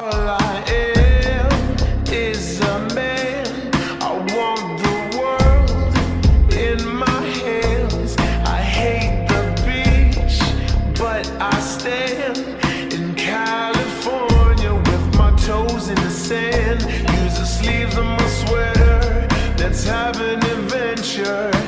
All I am is a man. I want the world in my hands. I hate the beach, but I stand in California with my toes in the sand. Use the sleeves of my sweater. Let's have an adventure.